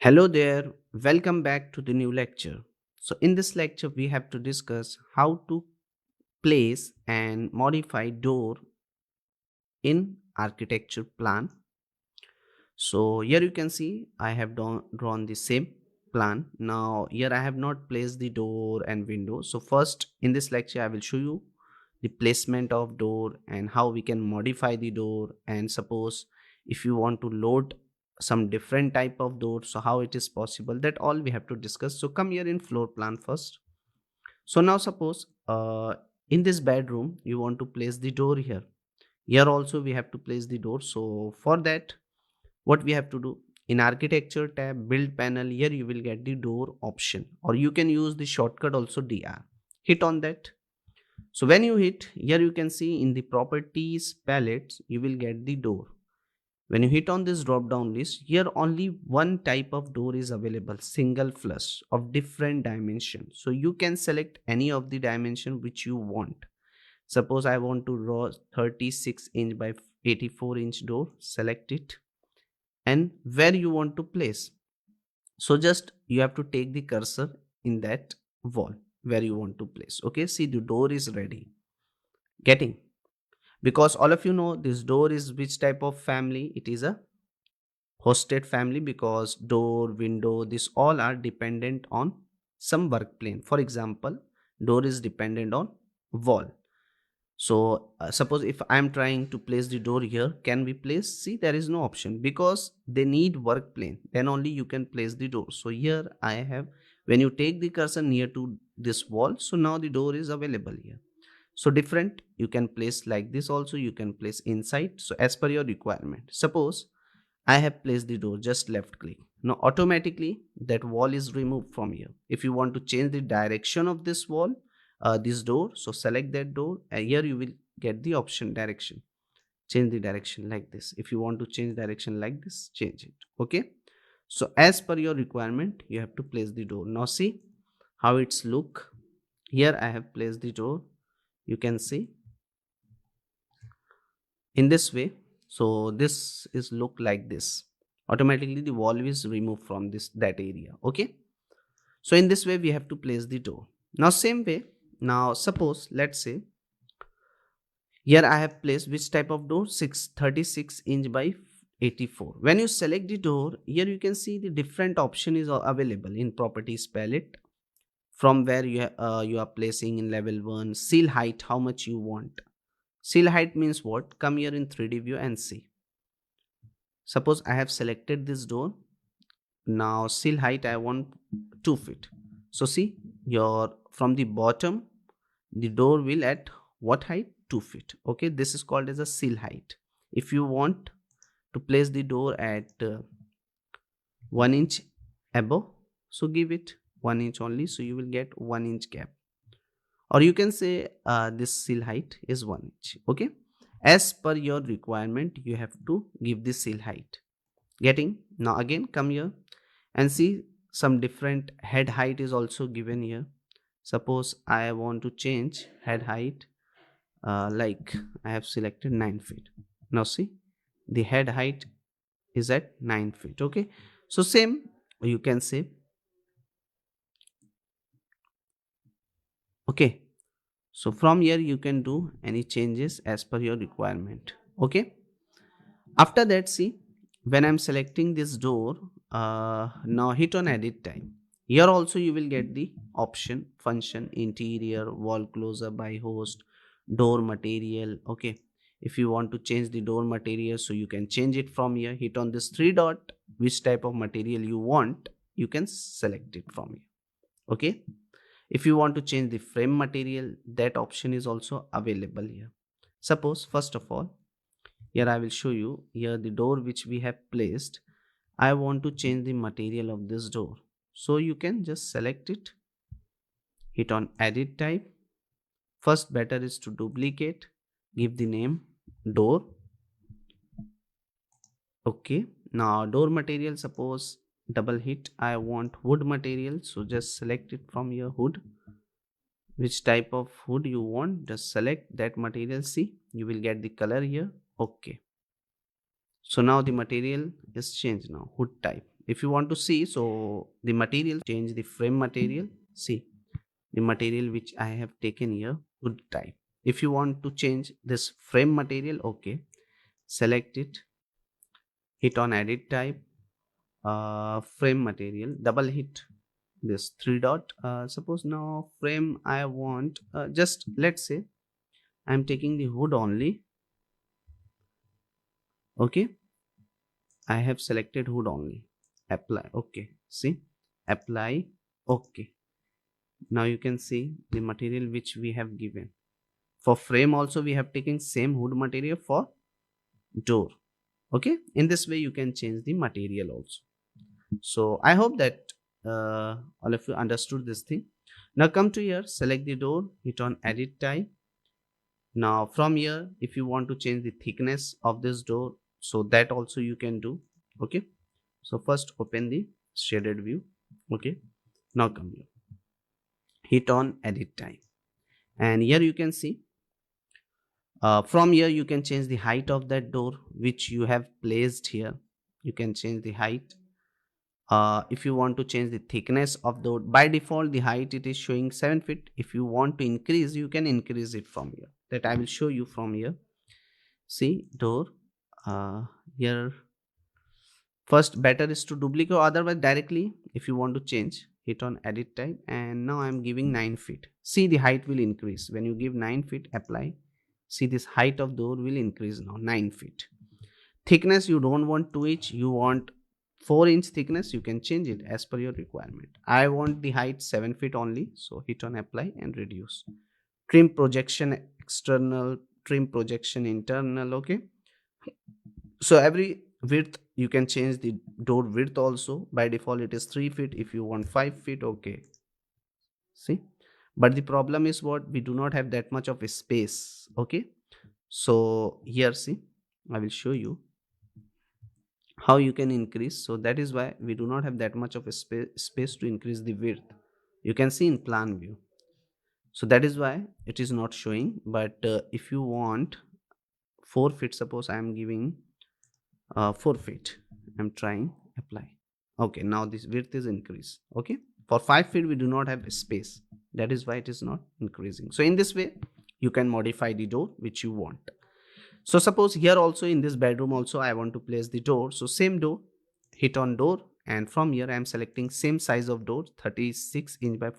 Hello there, welcome back to the new lecture. So, in this lecture, we have to discuss how to place and modify door in architecture plan. So, here you can see I have drawn the same plan. Now, here I have not placed the door and window. So, first in this lecture, I will show you the placement of door and how we can modify the door. And suppose if you want to load some different type of door, so how it is possible, that all we have to discuss. So come here in floor plan first. So now suppose in this bedroom you want to place the door here. Here also we have to place the door. So for that, what we have to do, in architecture tab build panel, here you will get the door option, or you can use the shortcut also DR. Hit on that. So when you hit here, you can see in the properties palette you will get the door. When you hit on this drop down list, here only one type of door is available, single flush of different dimension. So you can select any of the dimension which you want. Suppose I want to draw 36 inch by 84-inch door, select it, and where you want to place. So just you have to take the cursor in that wall where you want to place. Okay, see, the door is ready. Getting, because all of you know this door is which type of family. It is a hosted family, because door, window, this all are dependent on some work plane. For example, door is dependent on wall. So suppose if I am trying to place the door here, can we place? See, there is no option because they need work plane, then only you can place the door. So here I have, when you take the cursor near to this wall, so now the door is available here. So different, you can place like this also, you can place inside. So as per your requirement, suppose I have placed the door, just left click. Now automatically that wall is removed from here. If you want to change the direction of this wall, this door, so select that door, and here you will get the option direction. Change the direction like this. If you want to change direction like this, change it. Okay. So as per your requirement, you have to place the door. Now see how it's look. Here I have placed the door. You can see in this way. So this is look like this. Automatically the wall is removed from that area. Okay. So in this way we have to place the door. Now same way, now suppose let's say here I have placed which type of door, 636 inch by 84. When you select the door, here you can see the different option is available in properties palette, from where you are placing in level 1. Seal height, how much you want. Seal height means what? Come here in 3D view and see. Suppose I have selected this door. Now seal height I want 2 feet. So see, your from the bottom the door will at what height? 2 feet. Okay, this is called as a seal height. If you want to place the door at 1 inch above, so give it 1 inch only, so you will get 1 inch gap. Or you can say this seal height is 1 inch. Okay, as per your requirement you have to give this seal height. Getting? Now again come here and see, some different head height is also given here. Suppose I want to change head height, like I have selected 9 feet. Now see, the head height is at 9 feet. Okay, so same you can say. Okay, so from here you can do any changes as per your requirement. Okay, after that, see, when I'm selecting this door, now hit on edit type. Here also you will get the option function, interior, wall closer by host, door material. Okay, if you want to change the door material, so you can change it from here. Hit on this three dot, which type of material you want, you can select it from here. Okay, if you want to change the frame material, that option is also available here. Suppose first of all, here I will show you, here the door which we have placed, I want to change the material of this door. So you can just select it, hit on edit type. First, better is to duplicate, give the name door. Okay, now door material, suppose double hit, I want wood material, so just select it from your wood. Which type of wood you want, just select that material. See, you will get the color here. Okay, so now the material is changed, now wood type. if you want to see, so the material, change the frame material. See the material which I have taken here, wood type. If you want to change this frame material, okay, select it, hit on edit type, frame material, double hit this three dot. Suppose now frame I want, just let's say I'm taking the hood only. Okay, I have selected hood only. Apply. Okay, see, apply. Okay, now you can see the material which we have given. For frame also we have taken same hood material for door. Okay, in this way you can change the material also. So I hope that all of you understood this thing. Now come to here, select the door, hit on edit type. Now from here, if you want to change the thickness of this door, so that also you can do. Okay, so first open the shaded view. Okay, now come here, hit on edit type, and here you can see, from here you can change the height of that door which you have placed here. You can change the height. If you want to change the thickness of the, by default the height it is showing 7 feet. If you want to increase, you can increase it from here, that I will show you from here. See door, here first better is to duplicate, or otherwise directly if you want to change, hit on edit type, and now I'm giving 9 feet. See the height will increase when you give 9 feet, apply. See this height of door will increase now 9 feet. Thickness you don't want 2 inch, you want 4-inch thickness, you can change it as per your requirement. I want the height 7 feet only, so hit on apply and reduce. Trim projection external, trim projection internal. Okay, so every width you can change the door width also. By default it is 3 feet. If you want 5 feet, okay, see, but the problem is what, we do not have that much of a space. Okay, so here see, I will show you how you can increase. So that is why we do not have that much of a space to increase the width. You can see in plan view, so that is why it is not showing. But if you want 4 feet, suppose I am giving 4 feet, I'm trying apply. Okay, now this width is increased. Okay, for 5 feet we do not have space, that is why it is not increasing. So in this way you can modify the door which you want. So suppose here also in this bedroom also I want to place the door. So same door, hit on door, and from here I am selecting same size of door, 36 inch by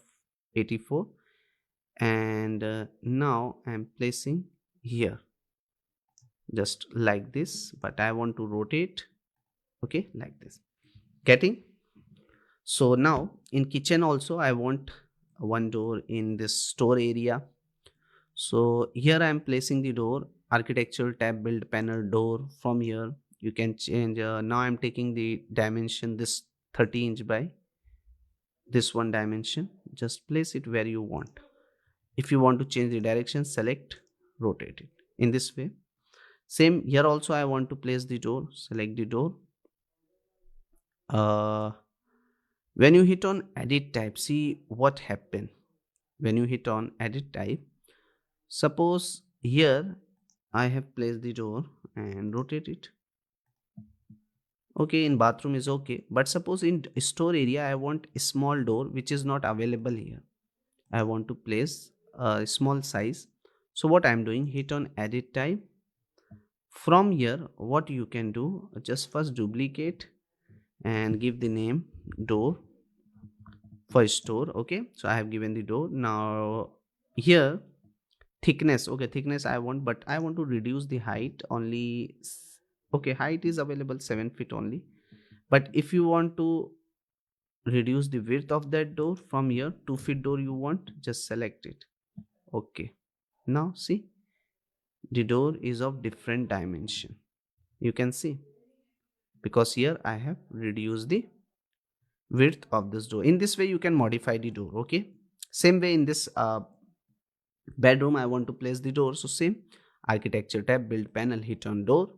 84, and now I am placing here just like this, but I want to rotate. Okay, like this, getting. So now in kitchen also I want one door in this store area. So here I am placing the door, architectural tab, build panel door. From here you can change, now I'm taking the dimension this 30 inch by this one dimension, just place it where you want. If you want to change the direction, select, rotate it in this way. Same here also I want to place the door, select the door. When you hit on edit type, see what happened. When you hit on edit type, suppose here I have placed the door and rotate it. Okay, in bathroom is okay, but suppose in store area I want a small door which is not available here. I want to place a small size. So what I am doing, hit on edit type. From here what you can do, just first duplicate and give the name door for store. Okay, so I have given the door. Now here thickness, okay, thickness I want, but I want to reduce the height only. Okay, height is available 7 feet only, but if you want to reduce the width of that door, from here 2 feet door you want, just select it. Okay, now see the door is of different dimension, you can see, because here I have reduced the width of this door. In this way you can modify the door. Okay, same way in this bedroom I want to place the door. So same, architecture tab, build panel, hit on door,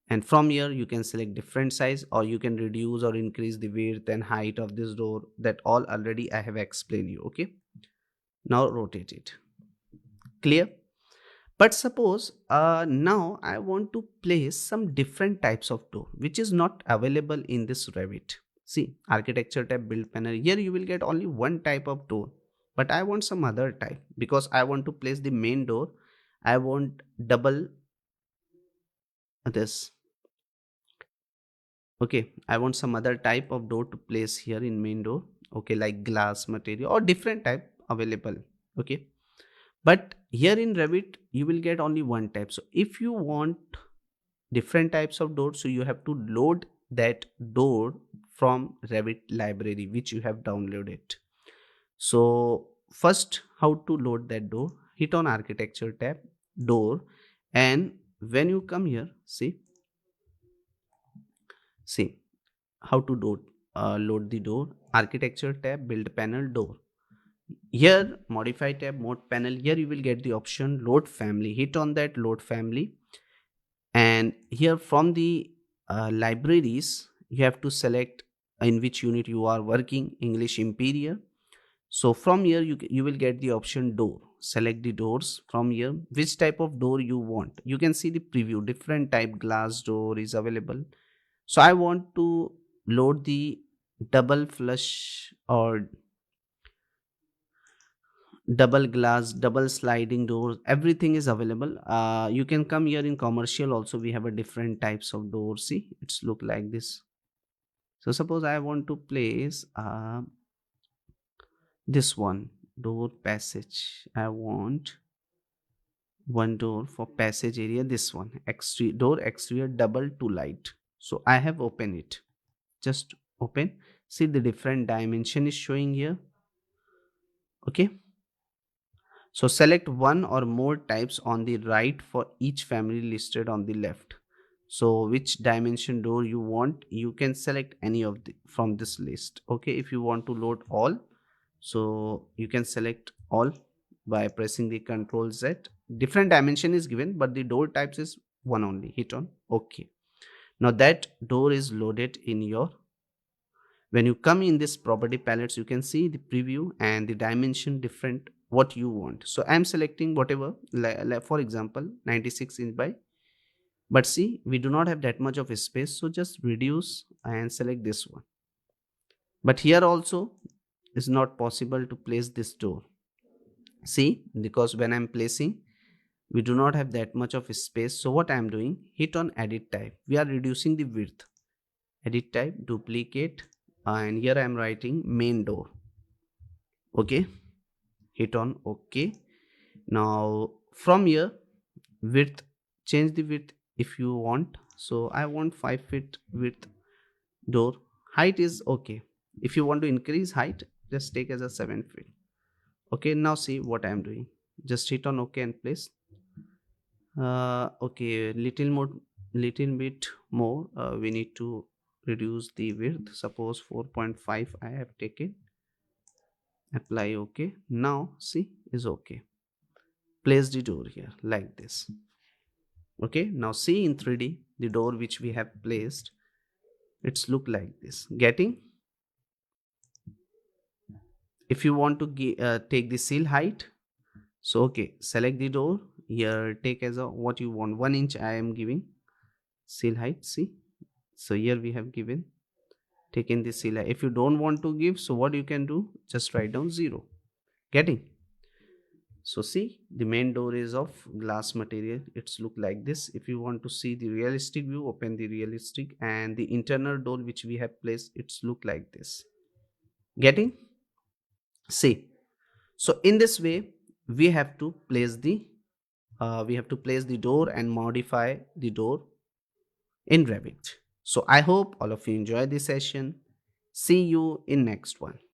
and from here you can select different size, or you can reduce or increase the width and height of this door. That all already I have explained you. Okay, now rotate it. Clear? But suppose now I want to place some different types of door which is not available in this Revit. See, architecture tab, build panel. Here you will get only one type of door, but I want some other type because I want to place the main door. I want double this. Okay, I want some other type of door to place here in main door. Okay, like glass material or different type available. Okay, but here in Revit you will get only one type. So if you want different types of doors, so you have to load that door from Revit library which you have downloaded. So first, how to load that door? Hit on architecture tab, door, and when you come here, see how to load the door. Architecture tab, build panel, door. Here modify tab, mode panel. Here you will get the option load family. Hit on that load family, and here from the libraries you have to select in which unit you are working, English Imperial. So from here you will get the option door. Select the doors from here, which type of door you want. You can see the preview, different type glass door is available. So I want to load the double flush or double glass, double sliding doors. Everything is available. You can come here in commercial also. We have a different types of doors. See, it's look like this. So suppose I want to place this one door passage. I want one door for passage area. This one exterior door, exterior double to light. So I have opened it. Just open. See, the different dimension is showing here. Okay, so select one or more types on the right for each family listed on the left. So which dimension door you want, you can select any of the from this list. Okay, if you want to load all, so you can select all by pressing the Ctrl Z. Different dimension is given, but the door types is one only. Hit on OK. Now that door is loaded in your. When you come in this property palettes, you can see the preview and the dimension different what you want. So I'm selecting whatever, for example 96 inch by, but see we do not have that much of a space, so just reduce and select this one. But here also is not possible to place this door. See, because when I'm placing, we do not have that much of a space. So what I'm doing, hit on edit type. We are reducing the width. Edit type, duplicate, and here I am writing main door. Okay, hit on OK. Now from here, width, change the width if you want. So I want 5 feet width door. Height is okay. If you want to increase height, just take as a 7 feet. Okay, now see what I am doing. Just hit on OK and place. Okay, little bit more. We need to reduce the width. Suppose 4.5 I have taken. Apply OK. Now see is okay. Place the door here like this. Okay, now see in 3D the door which we have placed, it's look like this. Getting? If you want to take the sill height, so okay, select the door here, take as a what you want. 1 inch I am giving sill height. See, so here we have given, taken the sill height. If you don't want to give, so what you can do, just write down 0. Getting? So see, the main door is of glass material. It's look like this. If you want to see the realistic view, open the realistic, and the internal door which we have placed, it's look like this. Getting? See, so in this way we have to place the door and modify the door in Revit. So I hope all of you enjoy this session. See you in next one.